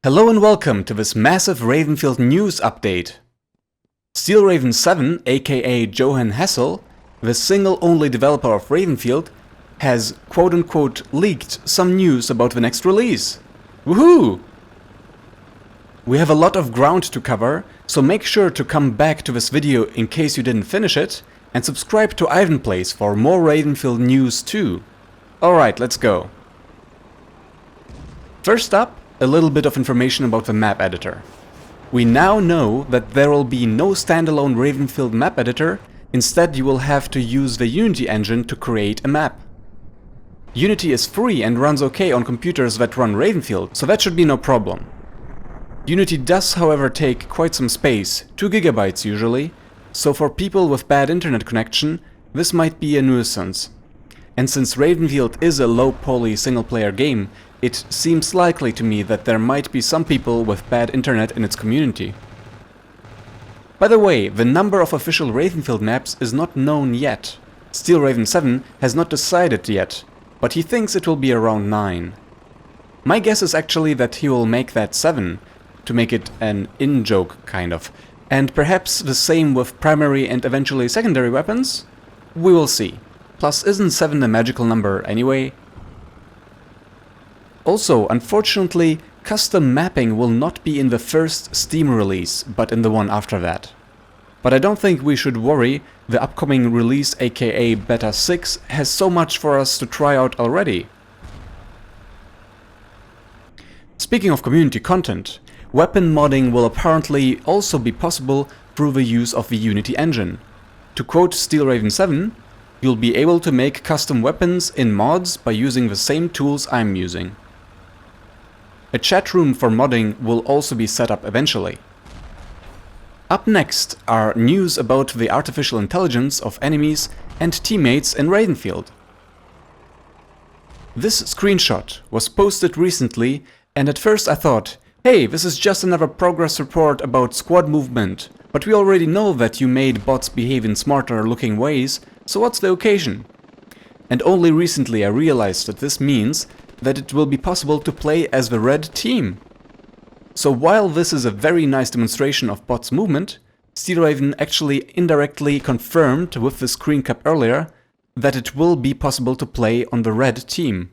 Hello and welcome to this massive Ravenfield news update. Steel Raven 7, aka Johan-hassel, the single-only developer of Ravenfield, has quote-unquote leaked some news about the next release. Woohoo! We have a lot of ground to cover, so make sure to come back to this video in case you didn't finish it, and subscribe to iwanPlays for more Ravenfield news too. Alright, let's go. First up, a little bit of information about the map editor. We now know that there will be no standalone Ravenfield map editor, instead you will have to use the Unity engine to create a map. Unity is free and runs okay on computers that run Ravenfield, so that should be no problem. Unity does however take quite some space, 2 GB usually, so for people with bad internet connection, this might be a nuisance. And since Ravenfield is a low-poly single-player game, it seems likely to me that there might be some people with bad internet in its community. By the way, the number of official Ravenfield maps is not known yet. Steel Raven 7 has not decided yet, but he thinks it will be around 9. My guess is actually that he will make that 7, to make it an in-joke kind of, and perhaps the same with primary and eventually secondary weapons? We will see. Plus, isn't 7 a magical number anyway? Also, unfortunately, custom mapping will not be in the first Steam release, but in the one after that. But I don't think we should worry, the upcoming release aka Beta 6 has so much for us to try out already. Speaking of community content, weapon modding will apparently also be possible through the use of the Unity engine. To quote Steel Raven 7, you'll be able to make custom weapons in mods by using the same tools I'm using. A chat room for modding will also be set up eventually. Up next are news about the artificial intelligence of enemies and teammates in Ravenfield. This screenshot was posted recently, and at first I thought, hey, this is just another progress report about squad movement, but we already know that you made bots behave in smarter looking ways, so what's the occasion? And only recently I realized that this means that it will be possible to play as the red team. So while this is a very nice demonstration of bots movement, Steel Raven actually indirectly confirmed with the screen cap earlier that it will be possible to play on the red team.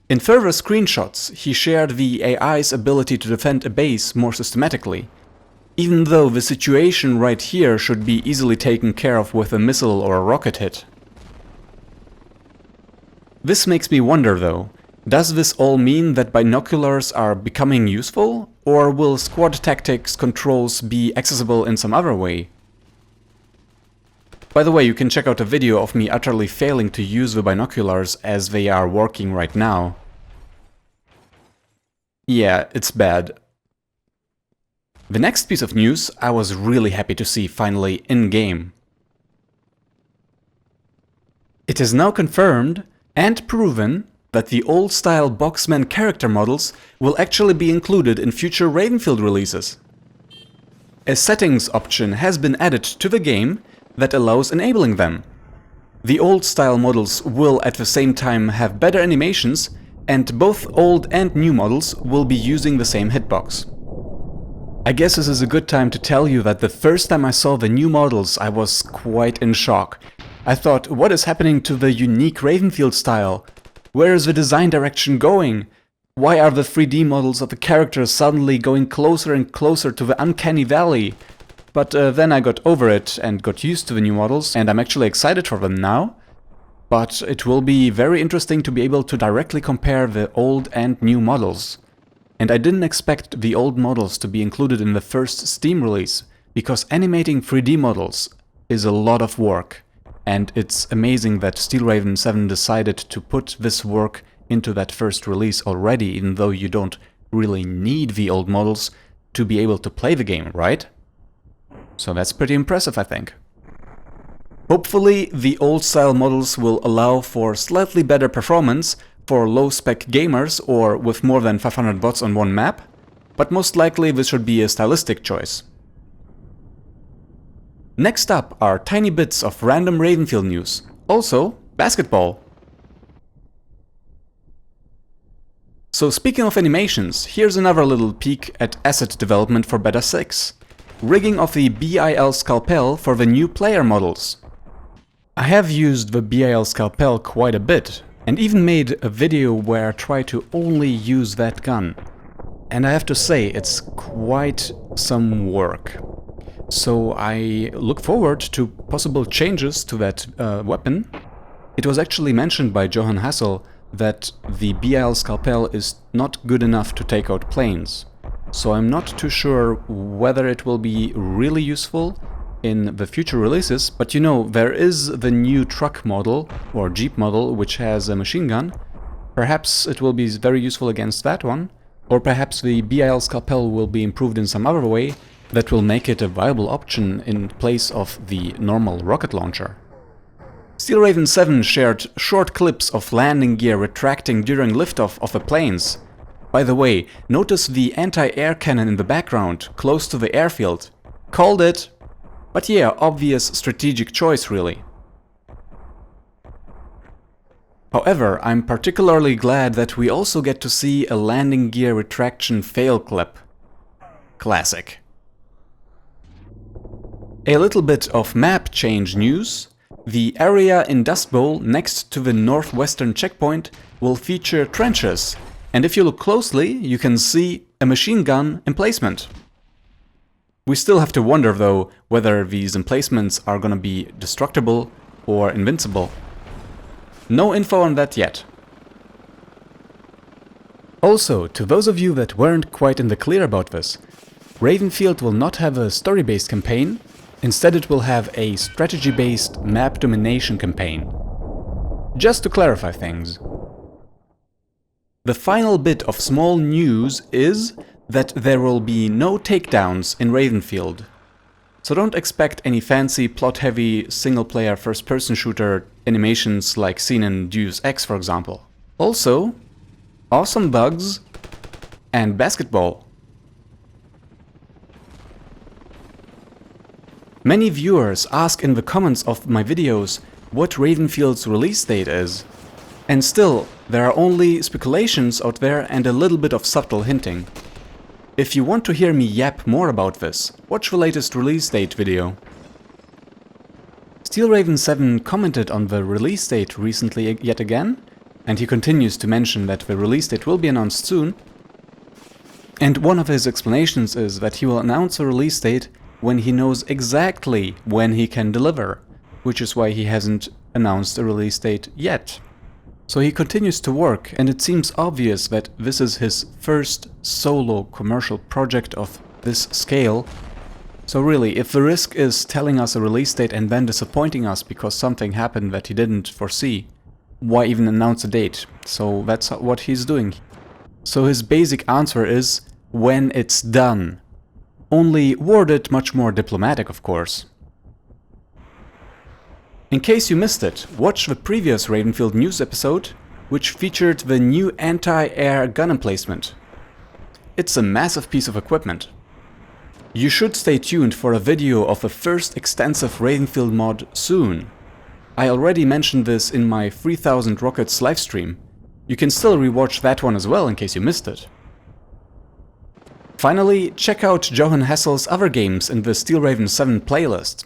In further screenshots, he shared the AI's ability to defend a base more systematically, even though the situation right here should be easily taken care of with a missile or a rocket hit. This makes me wonder though, does this all mean that binoculars are becoming useful, or will squad tactics controls be accessible in some other way? By the way, you can check out a video of me utterly failing to use the binoculars as they are working right now. Yeah, it's bad. The next piece of news I was really happy to see finally in-game. It is now confirmed and proven that the old-style boxman character models will actually be included in future Ravenfield releases. A settings option has been added to the game that allows enabling them. The old-style models will at the same time have better animations, and both old and new models will be using the same hitbox. I guess this is a good time to tell you that the first time I saw the new models I was quite in shock. I thought, what is happening to the unique Ravenfield style? Where is the design direction going? Why are the 3D models of the characters suddenly going closer and closer to the uncanny valley? But then I got over it and got used to the new models, and I'm actually excited for them now. But it will be very interesting to be able to directly compare the old and new models. And I didn't expect the old models to be included in the first Steam release, because animating 3D models is a lot of work. And it's amazing that Steel Raven 7 decided to put this work into that first release already, even though you don't really need the old models to be able to play the game, right? So that's pretty impressive, I think. Hopefully, the old-style models will allow for slightly better performance for low-spec gamers or with more than 500 bots on one map, but most likely this should be a stylistic choice. Next up are tiny bits of random Ravenfield news. Also, basketball. So speaking of animations, here's another little peek at asset development for Beta 6. Rigging of the BIL scalpel for the new player models. I have used the BIL scalpel quite a bit, and even made a video where I try to only use that gun. And I have to say, it's quite some work. So I look forward to possible changes to that weapon. It was actually mentioned by Johan-hassel that the BIL scalpel is not good enough to take out planes. So I'm not too sure whether it will be really useful in the future releases, but you know, there is the new truck model, or Jeep model, which has a machine gun. Perhaps it will be very useful against that one, or perhaps the BIL scalpel will be improved in some other way that will make it a viable option in place of the normal rocket launcher. Steel Raven 7 shared short clips of landing gear retracting during liftoff of the planes. By the way, notice the anti-air cannon in the background, close to the airfield. Called it! But yeah, obvious strategic choice really. However, I'm particularly glad that we also get to see a landing gear retraction fail clip. Classic. A little bit of map change news. The area in Dust Bowl next to the northwestern checkpoint will feature trenches, and if you look closely, you can see a machine gun emplacement. We still have to wonder though whether these emplacements are gonna be destructible or invincible. No info on that yet. Also, to those of you that weren't quite in the clear about this, Ravenfield will not have a story-based campaign. Instead, it will have a strategy-based map domination campaign. Just to clarify things. The final bit of small news is that there will be no takedowns in Ravenfield. So don't expect any fancy plot-heavy single-player first-person shooter animations like seen in Deus Ex, for example. Also, awesome bugs and basketball. Many viewers ask in the comments of my videos what Ravenfield's release date is. And still, there are only speculations out there and a little bit of subtle hinting. If you want to hear me yap more about this, watch the latest release date video. Steel Raven 7 commented on the release date recently yet again, and he continues to mention that the release date will be announced soon. And one of his explanations is that he will announce a release date when he knows exactly when he can deliver, which is why he hasn't announced a release date yet. So he continues to work, and it seems obvious that this is his first solo commercial project of this scale. So really, if the risk is telling us a release date and then disappointing us because something happened that he didn't foresee, why even announce a date? So that's what he's doing. So his basic answer is, when it's done. Only worded much more diplomatic, of course. In case you missed it, watch the previous Ravenfield News episode, which featured the new anti-air gun emplacement. It's a massive piece of equipment. You should stay tuned for a video of the first extensive Ravenfield mod soon. I already mentioned this in my 3000 Rockets livestream. You can still rewatch that one as well in case you missed it. Finally, check out johan-hassel's other games in the Steel Raven 7 playlist.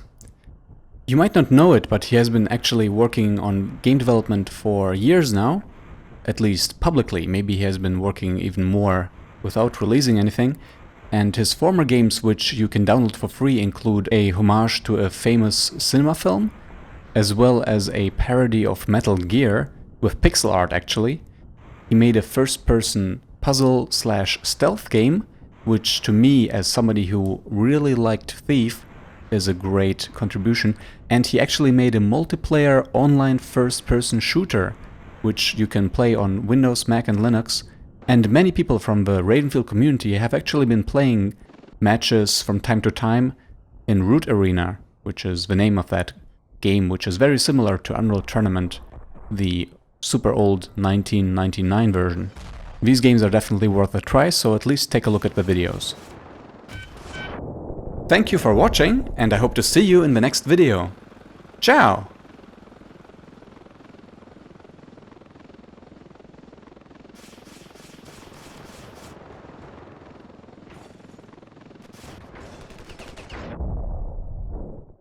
You might not know it, but he has been actually working on game development for years now, at least publicly. Maybe he has been working even more without releasing anything. And his former games, which you can download for free, include a homage to a famous cinema film, as well as a parody of Metal Gear, with pixel art actually. He made a first-person puzzle/stealth game, which to me, as somebody who really liked Thief, is a great contribution. And he actually made a multiplayer online first-person shooter, which you can play on Windows, Mac and Linux. And many people from the Ravenfield community have actually been playing matches from time to time in Root Arena, which is the name of that game, which is very similar to Unreal Tournament, the super old 1999 version. These games are definitely worth a try, so at least take a look at the videos. Thank you for watching, and I hope to see you in the next video. Ciao!